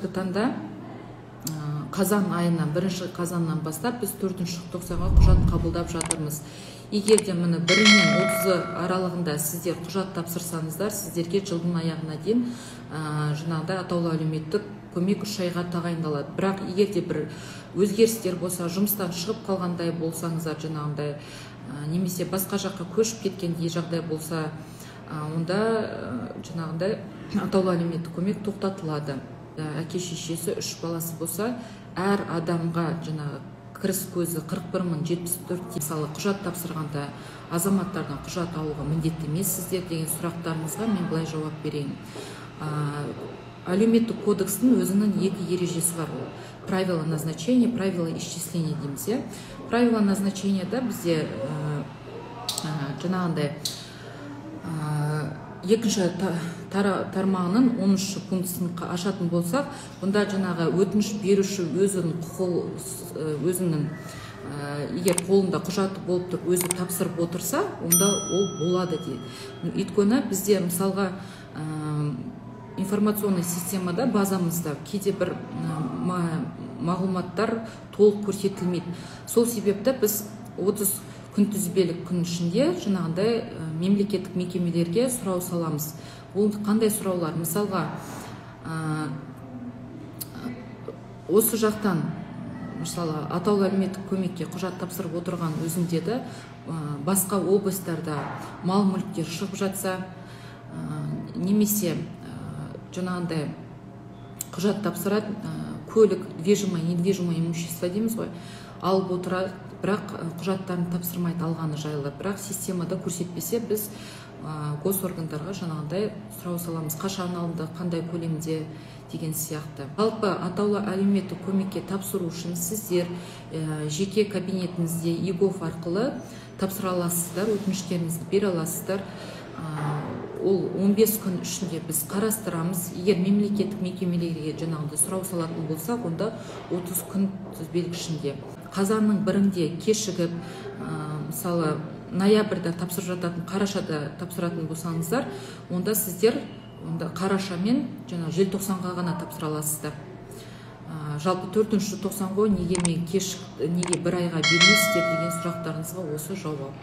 қазіргі таңда қазан айынан, 1 қазаннан бастап біз 4 тоқсанға құжат қабылдап жатырмыз. Егер де міне 1-нен 30 аралығында сіздер құжат тапсырсаңыздар, сіздерге жылдың аяғына дейін жаңағыдай атаулы әлеуметтік көмек 3 айға тағайындалады. Бірақ егер де бір өзгерістер болса, жұмыстан шығып қалғандай болсаңыздар, жаңағыдай немесе басқа жаққа көшіп кеткендей жағдай болса, онда жаңағыдай атаулы әлеуметтік көмек тоқтатылады. Әке шешесі 3 баласы болса, әр адамға жаңағы кіріс көзі 41.074 мысалы құжат тапсырғанда азаматтардан құжат алуға міндетті емессіздер деген сұрақтарыңызға мен былай жауап берейін. Әлеуметтік кодекстің өзінің 2 ережесі бар. Правила назначения, правила исчисления дейміз. Правила назначениеда бізде жаңағындай екінші тармағының 10-шы пунктін ашатын болсақ, бұнда жаңағы өтініш беруші өзінің егер қолында құжаты болып тұрып, өзі тапсырып отырса, онда ол болады дейді. Өйткені бізде мысалға информационный системада, базамызда кейде бір мағлұматтар толық көрсетілмейді. Сол себепті біз 30 күнтізбелік күн ішінде жаңағындай мемлекеттік мекемелерге сұрау саламыз. Ол қандай сұраулар? Мысалға, осы жақтан мысалы атаулы әлеуметтік көмекке құжат тапсырып отырған өзіндегі басқа облыстарда мал мүліктер шығып жатса, немесе жаңағындай құжат тапсырады, көлік, движимое, недвижимое имущество дейміз ғой, алып отырады, бірақ құжаттарын тапсырмайды алғаны жайлы. Бірақ системада көрсетпесе, біз госоргандарға жаңағындай сұрау саламыз, қашан алынды, қандай көлемде деген сияқты. Жалпы атаулы әлеуметтік көмекке тапсыру үшін сіздер жеке кабинетіңізде егов арқылы тапсыра аласыздар, өтініштеріңізді бере аласыздар. Ол 15 күн ішінде біз қарастырамыз. Егер мемлекеттік мекемелерге жаңағындай сұрау салатын болсақ, онда 30 күн тізбелік ішінде. Қазанның 1-інде кешігіп, мысалы ноябрьда тапсырып жататын, қарашада тапсыратын болсаңыздар, онда сіздер қараша мен желтоқсанға ғана тапсыра аласыздар. Жалпы 4 тоқсан ғой, неге 1 айға бермейсіздер деген сұрақтарыңызға осы жауап.